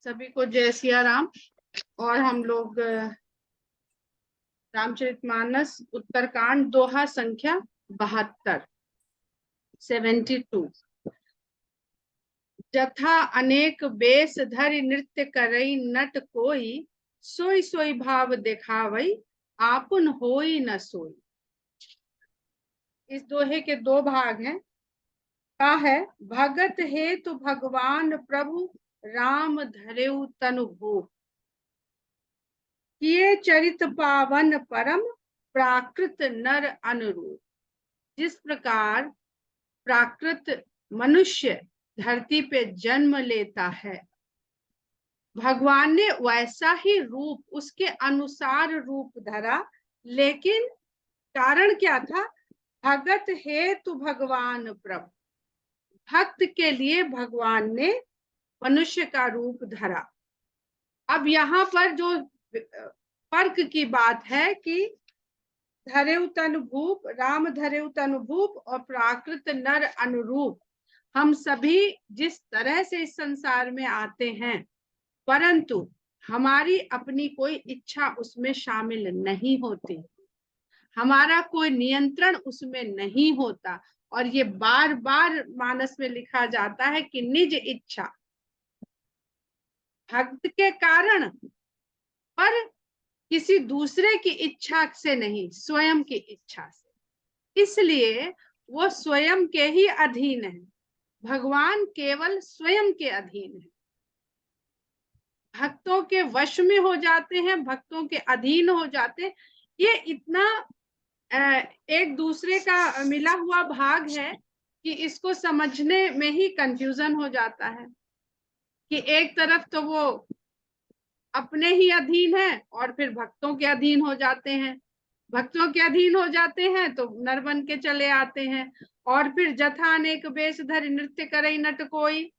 सभी को जय सिया राम। और हम लोग रामचरितमानस उत्तरकांड दोहा संख्या 72 72। जथा अनेक बेस धरि नृत्य करई नट कोई, सोई सोई भाव दिखावई आपुन होई न सोई। इस दोहे के दो भाग हैं। का है भगत हे तो भगवान प्रभु राम धरेउ तनु भूप, किए चरित पावन परम प्राकृत नर अनुरूप। जिस प्रकार प्राकृत मनुष्य धरती पे जन्म लेता है, भगवान ने वैसा ही रूप उसके अनुसार रूप धरा। लेकिन कारण क्या था? भगत है तो भगवान प्रभु, भक्त के लिए भगवान ने मनुष्य का रूप धरा। अब यहाँ पर जो फर्क की बात है कि धरेउ तनु भूप, राम धरेउ तनु भूप और प्राकृत नर अनुरूप। हम सभी जिस तरह से इस संसार में आते हैं, परंतु हमारी अपनी कोई इच्छा उसमें शामिल नहीं होती, हमारा कोई नियंत्रण उसमें नहीं होता। और ये बार बार मानस में लिखा जाता है कि निज इच्छा, भक्त के कारण, पर किसी दूसरे की इच्छा से नहीं, स्वयं की इच्छा से। इसलिए वो स्वयं के ही अधीन है। भगवान केवल स्वयं के अधीन है, भक्तों के वश में हो जाते हैं, भक्तों के अधीन हो जाते हैं। ये इतना एक दूसरे का मिला हुआ भाग है कि इसको समझने में ही कंफ्यूजन हो जाता है कि एक तरफ तो वो अपने ही अधीन है और फिर भक्तों के अधीन हो जाते हैं, भक्तों के अधीन हो जाते हैं तो नर बन के चले आते हैं। और फिर जथा अनेक बेश धरि नृत्य करई नट कोई,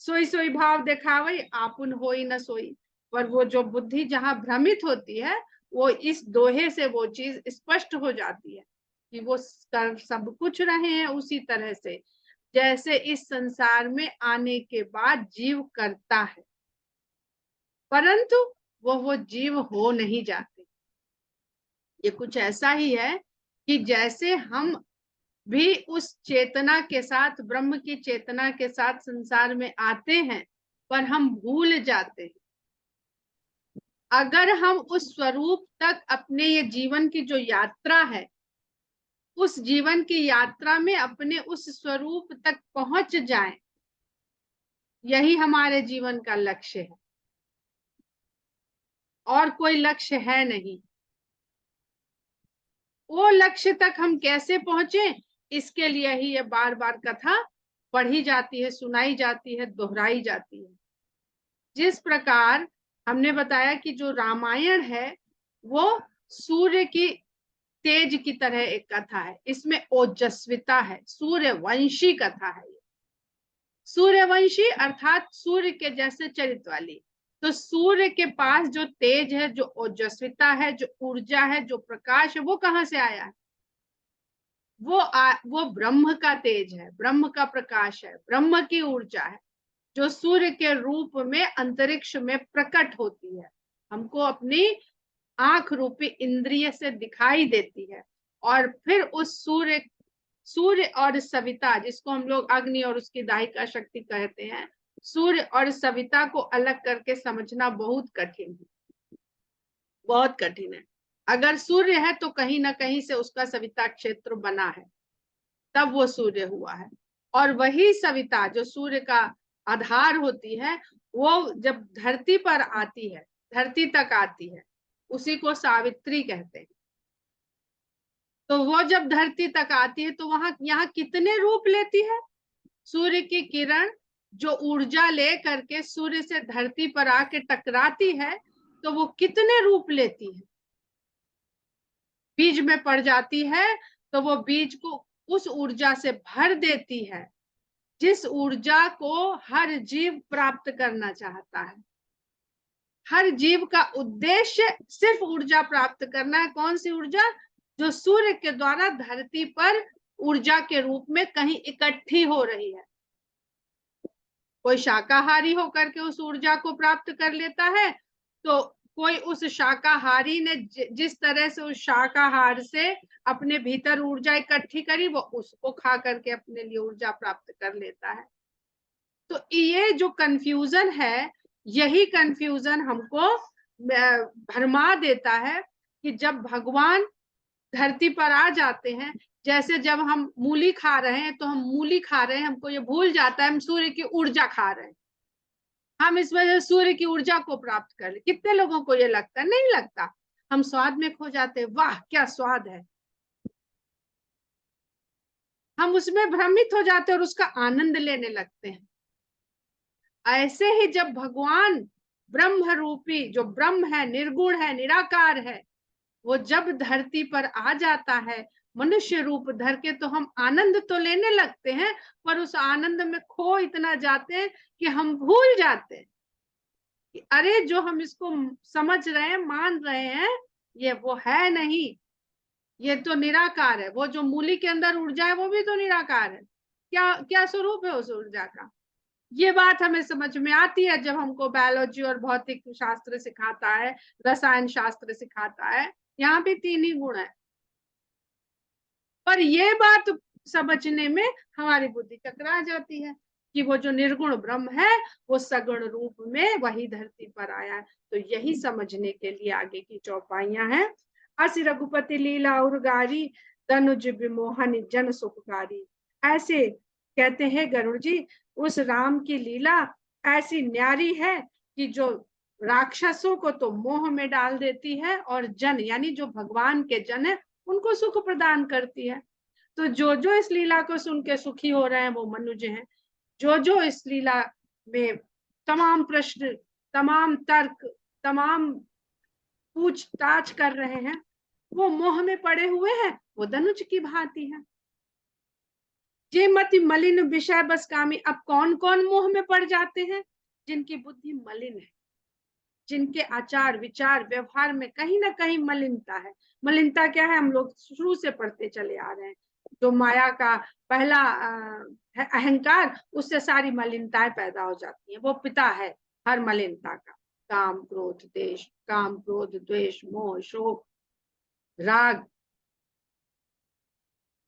सोई सोई भाव दिखावई आपुन होई न सोई। पर वो जो बुद्धि जहां भ्रमित होती है, वो इस दोहे से वो चीज स्पष्ट हो जाती है कि वो कर सब कुछ रहे हैं उसी तरह से जैसे इस संसार में आने के बाद जीव करता है, परंतु वो जीव हो नहीं जाते। ये कुछ ऐसा ही है कि जैसे हम भी उस चेतना के साथ, ब्रह्म की चेतना के साथ संसार में आते हैं, पर हम भूल जाते हैं। अगर हम उस स्वरूप तक अपने ये जीवन की जो यात्रा है, उस जीवन की यात्रा में अपने उस स्वरूप तक पहुंच जाएं, यही हमारे जीवन का लक्ष्य है, और कोई लक्ष्य है नहीं। वो लक्ष्य तक हम कैसे पहुंचे, इसके लिए ही ये बार बार कथा पढ़ी जाती है, सुनाई जाती है, दोहराई जाती है। जिस प्रकार हमने बताया कि जो रामायण है वो सूर्य की तेज की तरह एक कथा है, इसमें ओजस्विता है, सूर्यवंशी कथा है। सूर्यवंशी अर्थात सूर्य के जैसे चरित्र वाली। तो सूर्य के पास जो तेज है, जो ओजस्विता है, जो ऊर्जा है, जो प्रकाश है, वो कहाँ से आया है? वो ब्रह्म का तेज है, ब्रह्म का प्रकाश है, ब्रह्म की ऊर्जा है, जो सूर्य के रूप में अंतरिक्ष में प्रकट होती है, हमको अपनी आंख रूपी इंद्रिय से दिखाई देती है। और फिर उस सूर्य और सविता, जिसको हम लोग अग्नि और उसकी दाहिका शक्ति कहते हैं, सूर्य और सविता को अलग करके समझना बहुत कठिन है, बहुत कठिन है। अगर सूर्य है तो कहीं ना कहीं से उसका सविता क्षेत्र बना है, तब वो सूर्य हुआ है। और वही सविता जो सूर्य का आधार होती है, वो जब धरती पर आती है, धरती तक आती है, उसी को सावित्री कहते हैं। तो वो जब धरती तक आती है तो वहां यहाँ कितने रूप लेती है? सूर्य की किरण जो ऊर्जा ले करके सूर्य से धरती पर आके टकराती है, तो वो कितने रूप लेती है? बीज में पड़ जाती है तो वो बीज को उस ऊर्जा से भर देती है, जिस ऊर्जा को हर जीव प्राप्त करना चाहता है। हर जीव का उद्देश्य सिर्फ ऊर्जा प्राप्त करना है। कौन सी ऊर्जा? जो सूर्य के द्वारा धरती पर ऊर्जा के रूप में कहीं इकट्ठी हो रही है। कोई शाकाहारी होकर के उस ऊर्जा को प्राप्त कर लेता है, तो कोई उस शाकाहारी ने जिस तरह से उस शाकाहार से अपने भीतर ऊर्जा इकट्ठी करी, वो उसको खा करके अपने लिए ऊर्जा प्राप्त कर लेता है। तो ये जो कंफ्यूजन है, यही कंफ्यूजन हमको भरमा देता है कि जब भगवान धरती पर आ जाते हैं, जैसे जब हम मूली खा रहे हैं तो हम मूली खा रहे हैं, हमको ये भूल जाता है हम सूर्य की ऊर्जा खा रहे हैं, हम इस वजह से सूर्य की ऊर्जा को प्राप्त कर ले। कितने लोगों को ये लगता है? नहीं लगता। हम स्वाद में खो जाते हैं, वाह क्या स्वाद है, हम उसमें भ्रमित हो जाते हैं और उसका आनंद लेने लगते हैं। ऐसे ही जब भगवान ब्रह्म रूपी, जो ब्रह्म है, निर्गुण है, निराकार है, वो जब धरती पर आ जाता है मनुष्य रूप धर के, तो हम आनंद तो लेने लगते हैं, पर उस आनंद में खो इतना जाते हैं कि हम भूल जाते हैं कि अरे जो हम इसको समझ रहे हैं, मान रहे हैं, ये वो है नहीं, ये तो निराकार है। वो जो मूली के अंदर ऊर्जा है, वो भी तो निराकार है। क्या क्या स्वरूप है उस ऊर्जा का? ये बात हमें समझ में आती है जब हमको बायोलॉजी और भौतिक शास्त्र सिखाता है, रसायन शास्त्र सिखाता है। यहाँ भी 3 ही गुण है, पर ये बात समझने में हमारी बुद्धि टकरा जाती है कि वो जो निर्गुण ब्रह्म है, वो सगुण रूप में वही धरती पर आया है। तो यही समझने के लिए आगे की चौपाइयां हैं। असि रघुपति लीला उर्गारी, तनुज विमोहन जन सुखकारी। ऐसे कहते हैं गरुड़ जी, उस राम की लीला ऐसी न्यारी है कि जो राक्षसों को तो मोह में डाल देती है, और जन यानी जो भगवान के जन है उनको सुख प्रदान करती है। तो जो जो इस लीला को सुन के सुखी हो रहे हैं वो मनुज हैं। जो जो इस लीला में तमाम प्रश्न, तमाम तर्क, तमाम पूछताछ कर रहे हैं, वो मोह में पड़े हुए हैं, वो धनुष की भांति है। जे मति मलिन विषय बस कामी। अब कौन कौन मोह में पड़ जाते हैं? जिनकी बुद्धि मलिन है, जिनके आचार विचार व्यवहार में कहीं ना कहीं मलिनता है। मलिनता क्या है? हम लोग शुरू से पढ़ते चले आ रहे हैं, जो माया का पहला अहंकार, उससे सारी मलिनताएं पैदा हो जाती हैं। वो पिता है हर मलिनता का। काम क्रोध देश, काम क्रोध द्वेष मोह शोक राग।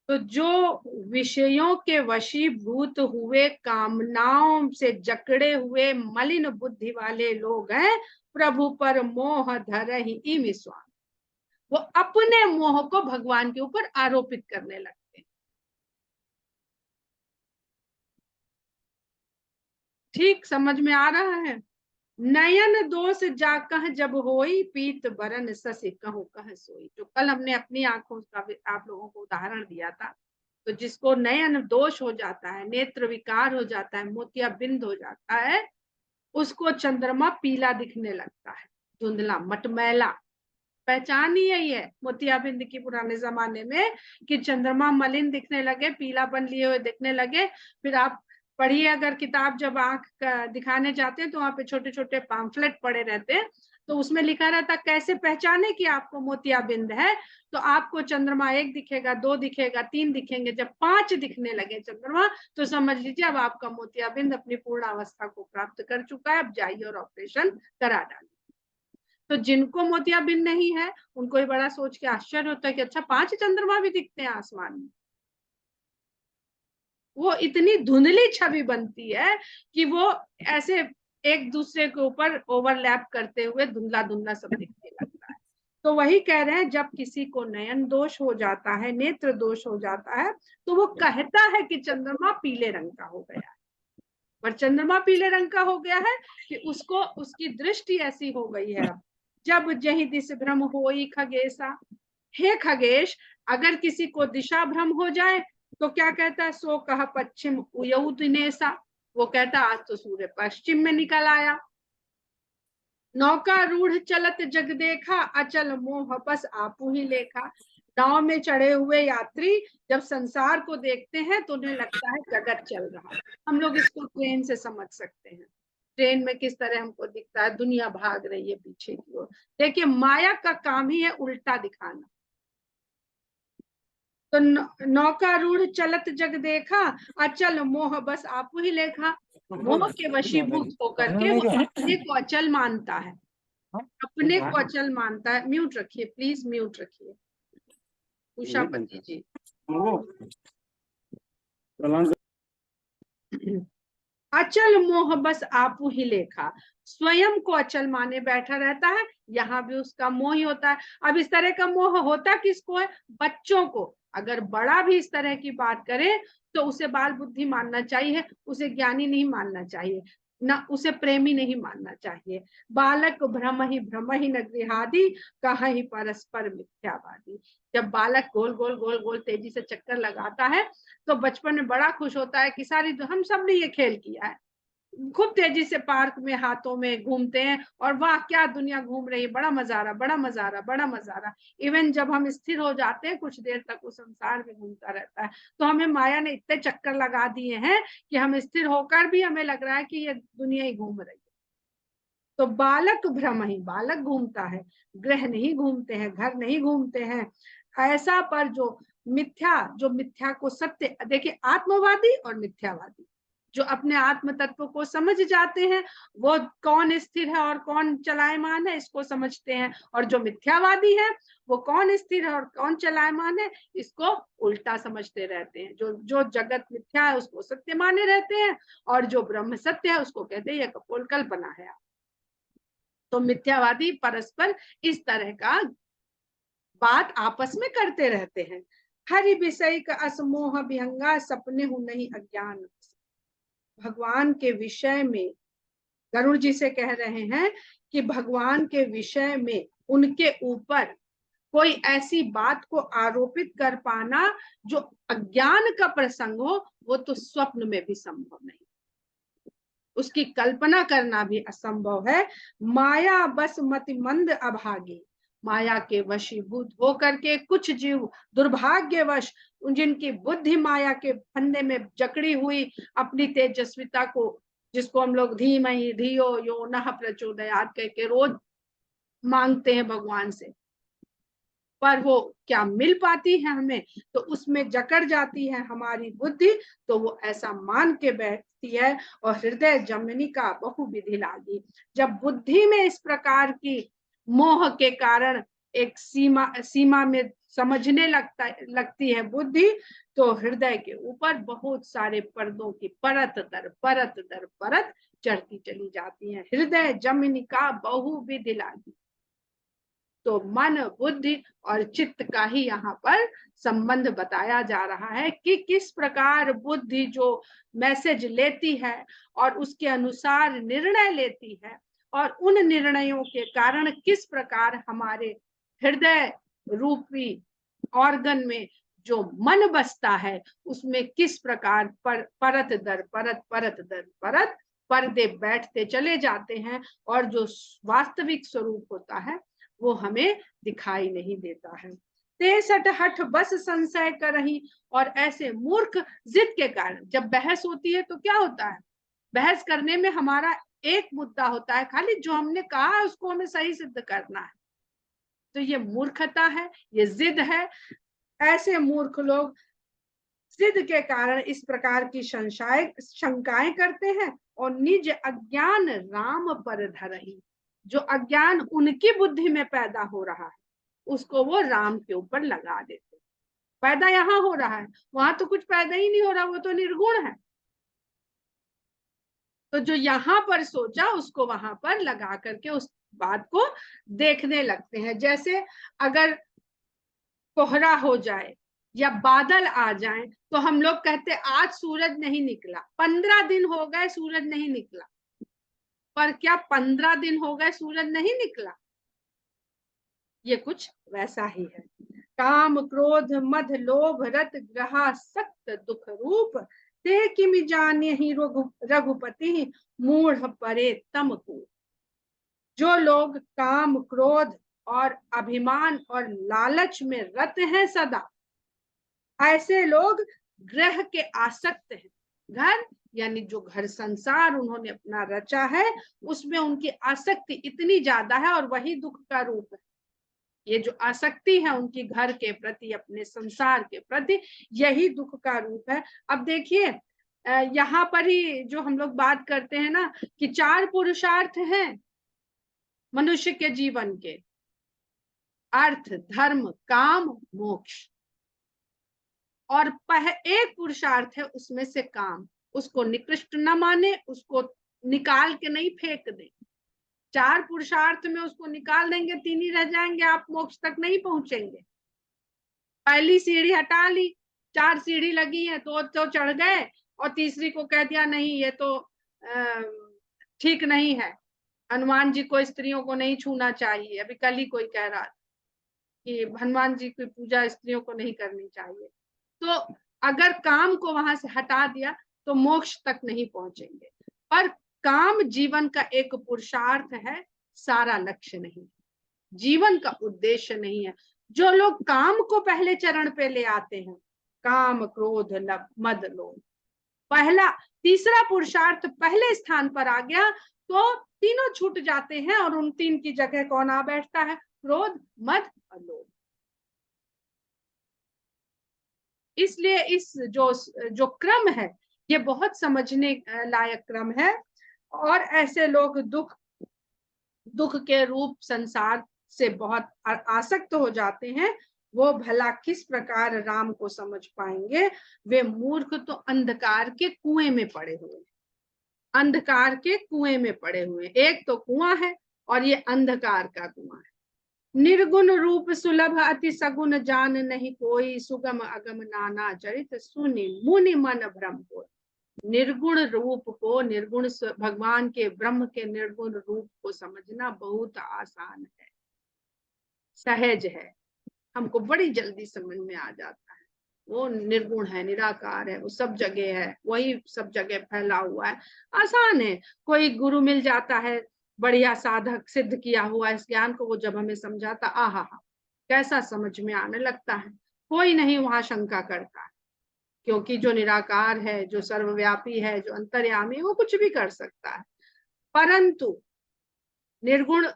तो जो विषयों के वशीभूत हुए, कामनाओं से जकड़े हुए मलिन बुद्धि वाले लोग हैं, प्रभु पर मोह धरहि इमि स्वामी। वो अपने मोह को भगवान के ऊपर आरोपित करने लगते हैं। ठीक समझ में आ रहा है? नयन दोष जाकह जब होई, पीत बरन ससे कहूं कह सोई। जो कल हमने अपनी आंखों का आप लोगों को उदाहरण दिया था, तो जिसको नयन दोष हो जाता है, नेत्र विकार हो जाता है, मोतियाबिंद हो जाता है, उसको चंद्रमा पीला दिखने लगता है, धुंधला मटमैला। पहचान ही यही है मोतियाबिंद की पुराने जमाने में, कि चंद्रमा मलिन दिखने लगे, पीलापन लिए हुए दिखने लगे। फिर आप पढ़िए अगर किताब, जब आंख दिखाने जाते हैं तो वहां पे छोटे छोटे पैम्फलेट पड़े रहते हैं, तो उसमें लिखा रहता कैसे पहचाने कि आपको मोतियाबिंद है। तो आपको चंद्रमा 1 दिखेगा, 2 दिखेगा, 3 दिखेंगे, जब 5 दिखने लगे चंद्रमा, तो समझ लीजिए अब आपका मोतियाबिंद अपनी पूर्ण अवस्था को प्राप्त कर चुका है, अब जाइए और ऑपरेशन करा डालिए। तो जिनको मोतियाबिंद नहीं है, उनको ही बड़ा सोच के आश्चर्य होता है कि अच्छा 5 चंद्रमा भी दिखते हैं आसमान में। वो इतनी धुंधली छवि बनती है कि वो ऐसे एक दूसरे के ऊपर ओवरलैप करते हुए धुंधला धुंधला सब दिखने लगता है। तो वही कह रहे हैं, जब किसी को नयन दोष हो जाता है, नेत्र दोष हो जाता है, तो वो कहता है कि चंद्रमा पीले रंग का हो गया है। पर चंद्रमा पीले रंग का हो गया है कि उसको, उसकी दृष्टि ऐसी हो गई है। जब जही दिश भ्रम होई खगेशा। हे खगेश, अगर किसी को दिशा भ्रम हो जाए तो क्या कहता है? सो कह पश्चिम उयऊ दिनेशा। वो कहता आज तो सूर्य पश्चिम में निकल आया। नौका रूढ़ चलत जग देखा, अचल मोह बस आपू ही लेखा। नाव में चढ़े हुए यात्री जब संसार को देखते हैं तो उन्हें लगता है जगत चल रहा है। हम लोग इसको ट्रेन से समझ सकते हैं। ट्रेन में किस तरह हमको दिखता है, दुनिया भाग रही है पीछे की ओर। देखिए माया का काम ही है उल्टा दिखाना। तो नौका रूढ़ चलत जग देखा, अचल मोह बस आपू ही लेखा। मोह के वशीभूत होकर के वो अपने को अचल मानता है, अपने को अचल मानता है। म्यूट रखिए प्लीज, म्यूट रखिए उषापति जी। अचल मोह बस आपू ही लेखा, स्वयं को अचल माने बैठा रहता है, यहाँ भी उसका मोह ही होता है। अब इस तरह का मोह होता किसको है? बच्चों को। अगर बड़ा भी इस तरह की बात करे तो उसे बाल बुद्धि मानना चाहिए, उसे ज्ञानी नहीं मानना चाहिए, ना उसे प्रेमी नहीं मानना चाहिए। बालक भ्रम ही न गृहादि, कहि परस्पर मिथ्यावादी। जब बालक गोल गोल गोल गोल तेजी से चक्कर लगाता है तो बचपन में बड़ा खुश होता है कि सारी, हम सब ने ये खेल किया है, खूब तेजी से पार्क में हाथों में घूमते हैं और वाह क्या दुनिया घूम रही है, बड़ा मजा आ रहा, बड़ा मजा आ रहा, बड़ा मजा आ रहा। इवन जब हम स्थिर हो जाते हैं कुछ देर तक वो संसार में घूमता रहता है, तो हमें माया ने इतने चक्कर लगा दिए हैं कि हम स्थिर होकर भी हमें लग रहा है कि ये दुनिया ही घूम रही है। तो बालक भ्रम ही, बालक घूमता है, ग्रह नहीं घूमते हैं, घर नहीं घूमते हैं। ऐसा पर जो मिथ्या को सत्य, देखिए आत्मवादी और मिथ्यावादी, जो अपने आत्म तत्व को समझ जाते हैं वो कौन स्थिर है और कौन चलायमान है इसको समझते हैं, और जो मिथ्यावादी है वो कौन स्थिर है और कौन चलायमान है इसको उल्टा समझते रहते हैं। जो जो जगत मिथ्या है उसको सत्य माने रहते हैं, और जो ब्रह्म सत्य है उसको कहते हैं ये कपोल कल्पना है। तो मिथ्यावादी परस्पर इस तरह का बात आपस में करते रहते हैं। हरि विषय का असमोह विहंगा, सपने हूं नहीं अज्ञान। भगवान के विषय में गरुड़ जी से कह रहे हैं कि भगवान के विषय में उनके ऊपर कोई ऐसी बात को आरोपित कर पाना जो अज्ञान का प्रसंग हो, वो तो स्वप्न में भी संभव नहीं, उसकी कल्पना करना भी असंभव है। माया बस मति मंद अभागी, माया के वशीभूत होकर के कुछ जीव दुर्भाग्यवश, जिनकी बुद्धि माया के फंदे में जकड़ी हुई अपनी तेजस्विता को, जिसको हम लोग धीमहि धियो यो नः प्रचोदयात् कह के रोज मांगते हैं भगवान से, पर वो क्या मिल पाती है हमें, तो उसमें जकड़ जाती है हमारी बुद्धि, तो वो ऐसा मान के बैठती है। और हृदय जमनी का बहुविधि लागी, जब बुद्धि में इस प्रकार की मोह के कारण एक सीमा में समझने लगती है बुद्धि, तो हृदय के ऊपर बहुत सारे पर्दों की परत दर परत चढ़ती चली जाती है। हृदय जमनी का बहुविधि लागी, तो मन बुद्धि और चित्त का ही यहाँ पर संबंध बताया जा रहा है कि किस प्रकार बुद्धि जो मैसेज लेती है और उसके अनुसार निर्णय लेती है, और उन निर्णयों के कारण किस प्रकार हमारे हृदय रूपी ऑर्गन में जो मन बसता है उसमें किस प्रकार परत दर परत पर्दे बैठते चले जाते हैं, और जो वास्तविक स्वरूप होता है वो हमें दिखाई नहीं देता है। तेसठ हठ बस संशय करही, और ऐसे मूर्ख जिद के कारण, जब बहस होती है तो क्या होता है, बहस करने में हमारा एक मुद्दा होता है, खाली जो हमने कहा है उसको हमें सही सिद्ध करना है, तो ये मूर्खता है, ये जिद है। ऐसे मूर्ख लोग जिद के कारण इस प्रकार की शंकाएं करते हैं, और निज अज्ञान राम पर धरही, जो अज्ञान उनकी बुद्धि में पैदा हो रहा है उसको वो राम के ऊपर लगा देते। पैदा यहाँ हो रहा है, वहां तो कुछ पैदा ही नहीं हो रहा, वो तो निर्गुण है। तो जो यहाँ पर सोचा उसको वहां पर लगा करके उस बात को देखने लगते हैं। जैसे अगर कोहरा हो जाए या बादल आ जाए तो हम लोग कहते आज सूरज नहीं निकला, 15 दिन हो गए सूरज नहीं निकला, पर क्या 15 दिन हो गए सूरज नहीं निकला? ये कुछ वैसा ही है। काम क्रोध मद लोभ रत ग्रहा सक्त दुख रूप, ते किमि जाने ही रघुपति मूढ़ परे तम को। जो लोग काम क्रोध और अभिमान और लालच में रत हैं सदा, ऐसे लोग ग्रह के आसक्त हैं। घर यानी जो घर संसार उन्होंने अपना रचा है उसमें उनकी आसक्ति इतनी ज्यादा है, और वही दुख का रूप है। ये जो आसक्ति है उनकी घर के प्रति, अपने संसार के प्रति, यही दुख का रूप है। अब देखिए यहाँ पर ही जो हम लोग बात करते हैं ना कि 4 पुरुषार्थ हैं मनुष्य के जीवन के, अर्थ, धर्म, काम, मोक्ष। और एक पुरुषार्थ है उसमें से काम, उसको निकृष्ट न माने, उसको निकाल के नहीं फेंक दे। 4 पुरुषार्थ में उसको निकाल देंगे 3 ही रह जाएंगे, आप मोक्ष तक नहीं पहुंचेंगे। पहली सीढ़ी हटा ली, 4 सीढ़ी लगी है तो चढ़ गए, और तीसरी को कह दिया नहीं ये तो ठीक नहीं है, हनुमान जी को स्त्रियों को नहीं छूना चाहिए। अभी कल ही कोई कह रहा था कि हनुमान जी की पूजा स्त्रियों को नहीं करनी चाहिए। तो अगर काम को वहां से हटा दिया तो मोक्ष तक नहीं पहुंचेंगे। पर काम जीवन का एक पुरुषार्थ है, सारा लक्ष्य नहीं, जीवन का उद्देश्य नहीं है। जो लोग काम को पहले चरण पे ले आते हैं, काम, क्रोध, मद, लोभ, पहला तीसरा पुरुषार्थ पहले स्थान पर आ गया तो तीनों छूट जाते हैं, और उन 3 की जगह कौन आ बैठता है? क्रोध, मद और लोभ। इसलिए इस जो क्रम है ये बहुत समझने लायक क्रम है। और ऐसे लोग दुख के रूप संसार से बहुत आसक्त हो जाते हैं, वो भला किस प्रकार राम को समझ पाएंगे? वे मूर्ख तो अंधकार के कुएं में पड़े हुए, अंधकार के कुएं में पड़े हुए। एक तो कुआं है और ये अंधकार का कुआं है। निर्गुण रूप सुलभ अति सगुन जान नहीं कोई, सुगम अगम नाना चरित सुनि मुनि मन भ्रम को। निर्गुण रूप को, निर्गुण भगवान के, ब्रह्म के निर्गुण रूप को समझना बहुत आसान है, सहज है, हमको बड़ी जल्दी समझ में आ जाता है। वो निर्गुण है, निराकार है, वो सब जगह है, वही सब जगह फैला हुआ है, आसान है। कोई गुरु मिल जाता है बढ़िया साधक सिद्ध किया हुआ इस ज्ञान को, वो जब हमें समझाता, आहा हा, कैसा समझ में आने लगता है। कोई नहीं वहां शंका करता है, क्योंकि जो निराकार है, जो सर्वव्यापी है, जो अंतर्यामी, वो कुछ भी कर सकता है। परंतु निर्गुण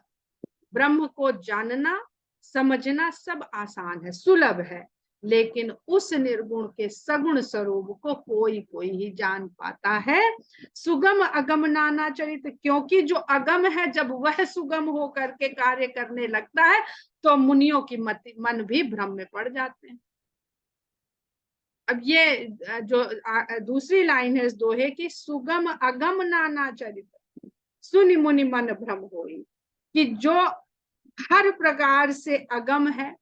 ब्रह्म को जानना, समझना सब आसान है, सुलभ है, लेकिन उस निर्गुण के सगुण स्वरूप को कोई कोई ही जान पाता है। सुगम अगम नाना चरित, क्योंकि जो अगम है जब वह सुगम हो करके कार्य करने लगता है तो मुनियों की मन भी भ्रम में पड़ जाते हैं। अब ये जो दूसरी लाइन है इस दोहे की, सुगम अगम नाना चरित सुनि मुनि मन भ्रम होई, कि जो हर प्रकार से अगम है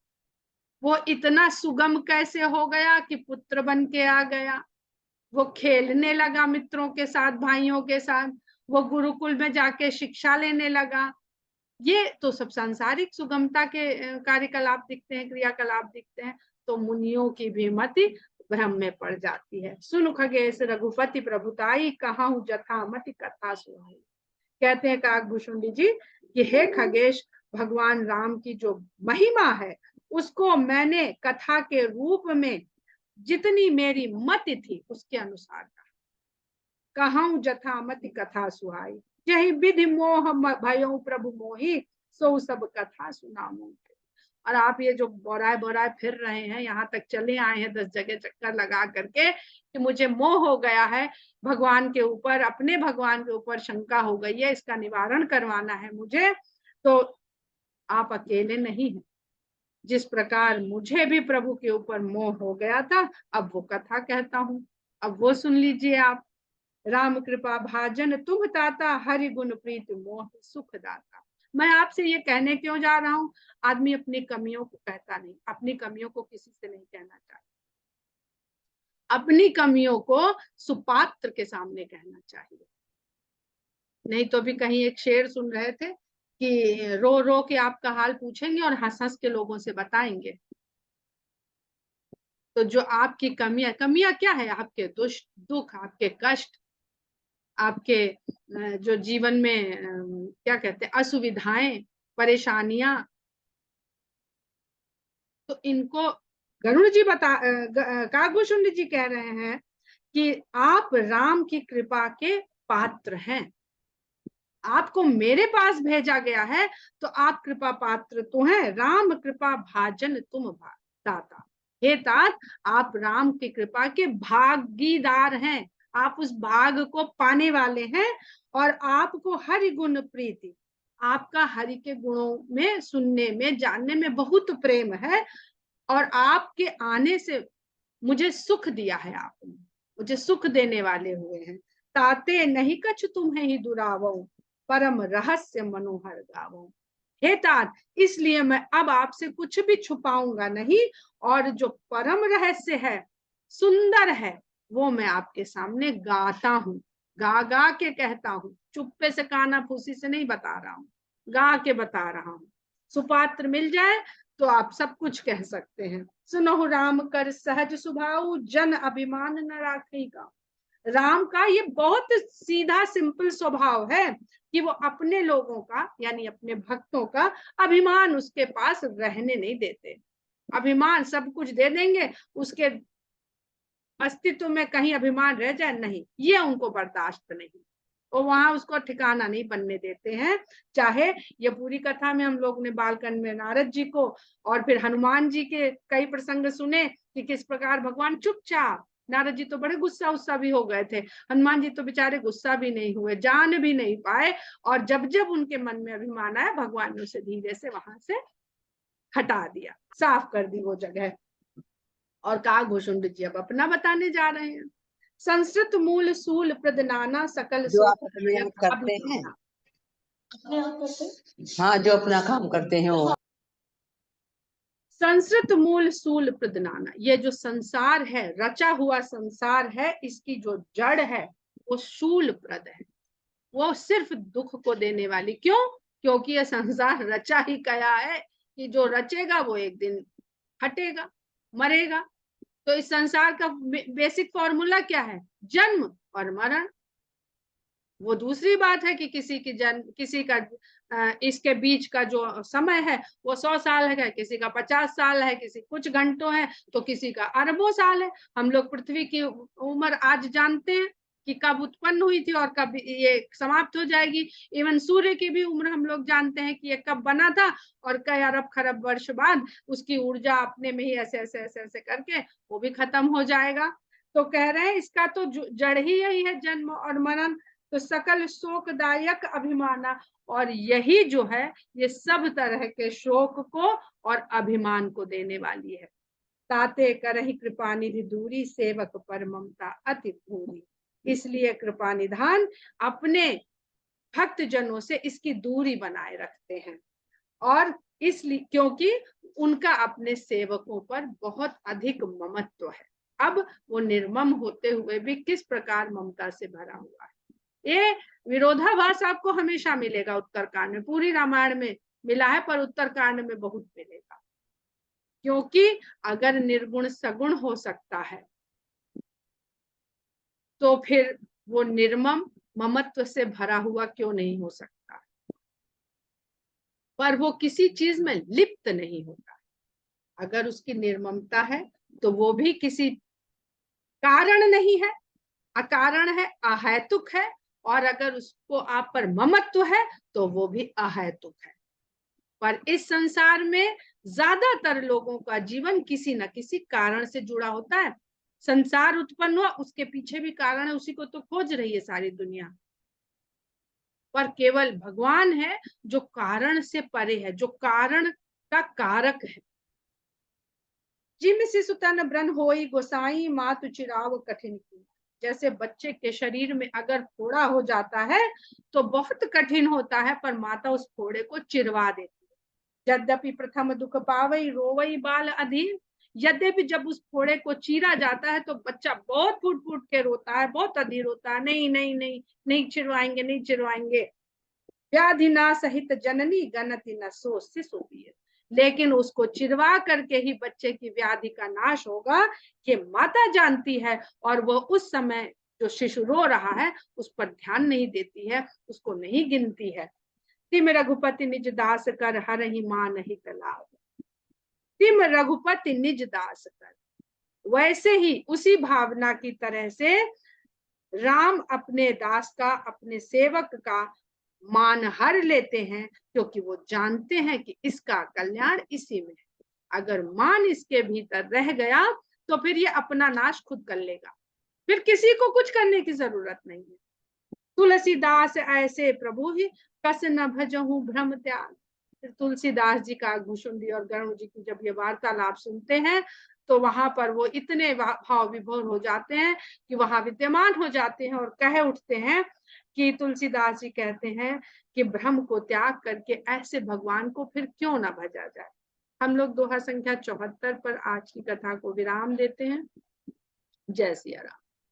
वो इतना सुगम कैसे हो गया कि पुत्र बन के आ गया, वो खेलने लगा मित्रों के साथ, भाइयों के साथ, वो गुरुकुल में जाके शिक्षा लेने लगा। ये तो सब सांसारिक सुगमता के कार्यकलाप दिखते हैं, क्रियाकलाप दिखते हैं। तो मुनियों की भी मति भ्रम में पड़ जाती है। सुन खगेश रघुपति प्रभुताई, कहाहू जथा मति कथा सुहाई। कहते हैं काकभूषुंडी जी कि हे खगेश, भगवान राम की जो महिमा है उसको मैंने कथा के रूप में जितनी मेरी मति थी उसके अनुसार कहाऊं जथा मति कथा सुहाई। यही विधि मोह भयो प्रभु मोही, सो सब कथा सुनाऊं। और आप ये जो बोराए बोराए फिर रहे हैं, यहाँ तक चले आए हैं 10 जगह चक्कर लगा करके कि मुझे मोह हो गया है भगवान के ऊपर, अपने भगवान के ऊपर शंका हो गई है, इसका निवारण करवाना है मुझे, तो आप अकेले नहीं हैं। जिस प्रकार मुझे भी प्रभु के ऊपर मोह हो गया था, अब वो कथा कहता हूँ, अब वो सुन लीजिए आप। राम कृपा भाजन तुम ताता, हरि गुण प्रीत मोह सुख दाता। मैं आपसे ये कहने क्यों जा रहा हूँ? आदमी अपनी कमियों को कहता नहीं, अपनी कमियों को किसी से नहीं कहना चाहता, अपनी कमियों को सुपात्र के सामने कहना चाहिए। नहीं तो भी कहीं एक शेर सुन रहे थे कि रो रो के आपका हाल पूछेंगे और हंस हंस के लोगों से बताएंगे। तो जो आपकी कमियां क्या है? आपके दुख, आपके कष्ट, आपके जो जीवन में क्या कहते हैं, असुविधाएं, परेशानियां, तो इनको गरुड़ जी काकभूषुंडी जी कह रहे हैं कि आप राम की कृपा के पात्र हैं, आपको मेरे पास भेजा गया है तो आप कृपा पात्र तो हैं। राम कृपा भाजन तुम दाता, हे तात, आप राम की कृपा के भागीदार हैं, आप उस भाग को पाने वाले हैं। और आपको हरि गुण प्रीति, आपका हरि के गुणों में सुनने में जानने में बहुत प्रेम है। और आपके आने से मुझे सुख दिया है, आपने मुझे सुख देने वाले हुए हैं। ताते नहीं कछ तुम्हें ही दुरावो, परम रहस्य मनोहर गावो। हे तात, इसलिए मैं अब आपसे कुछ भी छुपाऊंगा नहीं, और जो परम रहस्य है, सुंदर है, वो मैं आपके सामने गाता हूँ। गा गा के कहता हूँ, चुप्पे से काना फूसी से नहीं बता रहा हूँ, गा के बता रहा हूँ। सुपात्र मिल जाए तो आप सब कुछ कह सकते हैं। सुनहु राम कर सहज स्वभाव, जन अभिमान न राखेगा। राम का ये बहुत सीधा सिंपल स्वभाव है कि वो अपने लोगों का यानी अपने भक्तों का अभिमान उसके पास रहने नहीं देते। अभिमान सब कुछ दे देंगे, उसके अस्तित्व में कहीं अभिमान रह जाए, नहीं, ये उनको बर्दाश्त नहीं। वो वहां उसको ठिकाना नहीं बनने देते हैं। चाहे ये पूरी कथा में हम लोग ने बालकांड में नारद जी को और फिर हनुमान जी के कई प्रसंग सुने कि किस प्रकार भगवान चुपचाप, नारद जी तो बड़े गुस्सा उस्सा भी हो गए थे, हनुमान जी तो बेचारे गुस्सा भी नहीं हुए, जान भी नहीं पाए। और जब जब उनके मन में अभिमान आया, भगवान ने उसे धीरे से वहां से हटा दिया, साफ कर दी वो जगह। और कहा घुसुंड जी अब अपना बताने जा रहे हैं। संस्कृत मूल सूल प्रदनाना, सकल जो आप शोक अपने आप करते हैं, अपने आप करते हैं। हाँ, जो अपना काम करते हैं वो। संस्कृत मूल सूल प्रदनाना, ये जो संसार है, रचा हुआ संसार है, इसकी जो जड़ है वो शूल प्रद है, वो सिर्फ दुख को देने वाली। क्यों? क्योंकि ये संसार रचा ही गया है कि जो रचेगा वो एक दिन हटेगा, मरेगा। तो इस संसार का बेसिक फॉर्मूला क्या है? जन्म और मरण। वो दूसरी बात है कि किसी की जन्म, किसी का इसके बीच का जो समय है वो 100 साल है, किसी का 50 साल है, किसी कुछ घंटों है, तो किसी का अरबों साल है। हम लोग पृथ्वी की उम्र आज जानते हैं कि कब उत्पन्न हुई थी और कब ये समाप्त हो जाएगी। इवन सूर्य की भी उम्र हम लोग जानते हैं कि ये कब बना था और कई अरब खरब वर्ष बाद उसकी ऊर्जा अपने में ही ऐसे ऐसे ऐसे ऐसे करके वो भी खत्म हो जाएगा। तो कह रहे हैं इसका तो जड़ ही यही है, जन्म और मरण। तो सकल शोकदायक अभिमाना, और यही जो है ये सब तरह के शोक को और अभिमान को देने वाली है। ताते करहि कृपा निधि दूरी, सेवक पर ममता अति भूरी। इसलिए कृपा निधान अपने भक्त जनों से इसकी दूरी बनाए रखते हैं। और इसलिए क्योंकि उनका अपने सेवकों पर बहुत अधिक ममत्व है। अब वो निर्मम होते हुए भी किस प्रकार ममता से भरा हुआ है, ये विरोधाभास आपको हमेशा मिलेगा उत्तरकांड में। पूरी रामायण में मिला है पर उत्तरकांड में बहुत मिलेगा। क्योंकि अगर निर्गुण सगुण हो सकता है तो फिर वो निर्मम ममत्व से भरा हुआ क्यों नहीं हो सकता? पर वो किसी चीज में लिप्त नहीं होता। अगर उसकी निर्ममता है तो वो भी किसी कारण नहीं है, अकारण है, अहेतुक है। और अगर उसको आप पर ममत्व है तो वो भी अहेतुक है। पर इस संसार में ज्यादातर लोगों का जीवन किसी न किसी कारण से जुड़ा होता है। संसार उत्पन्न हुआ, उसके पीछे भी कारण है, उसी को तो खोज रही है सारी दुनिया। पर केवल भगवान है जो कारण से परे है, जो कारण का कारक है। जिम शिशु तन ब्रन होई, गोसाई मातु चिराव कठिन की। जैसे बच्चे के शरीर में अगर फोड़ा हो जाता है तो बहुत कठिन होता है, पर माता उस फोड़े को चिरवा देती है। यद्यपि प्रथम दुख पावई, रोवई बाल अधीर। यद्यपि जब उस फोड़े को चीरा जाता है तो बच्चा बहुत फूट फूट के रोता है, बहुत अधीर होता है, नहीं नहीं नहीं, नहीं चिरवाएंगे, नहीं चिरवाएंगे। व्याधि ना सहित जननी, गणति न सो शिशु पीर। लेकिन उसको चिरवा करके ही बच्चे की व्याधि का नाश होगा, ये माता जानती है। और वो उस समय जो शिशु रो रहा है उस पर ध्यान नहीं देती है, उसको नहीं गिनती है। तिम रघुपति निज दास कर, हरहि मान हित लाभ। तिम रघुपति निज दास कर, वैसे ही उसी भावना की तरह से राम अपने दास का, अपने सेवक का मान हर लेते हैं, क्योंकि वो जानते हैं कि इसका कल्याण इसी में है। अगर मान इसके भीतर रह गया तो फिर ये अपना नाश खुद कर लेगा। फिर किसी को कुछ करने की जरूरत नहीं है। तुलसीदास ऐसे प्रभु ही कस न भजहु भ्रम त्याग। फिर तुलसीदास जी का भूषुंडी और गरुड़ जी की जब ये वार्तालाप सुनते हैं तो वहां पर वो इतने भाव विभोर हो जाते हैं कि वहां विद्यमान हो जाते हैं और कह उठते हैं कि तुलसीदास जी कहते हैं कि भ्रम को त्याग करके ऐसे भगवान को फिर क्यों ना भजा जाए। हम लोग दोहा संख्या 74 पर आज की कथा को विराम देते हैं। जय सिया राम।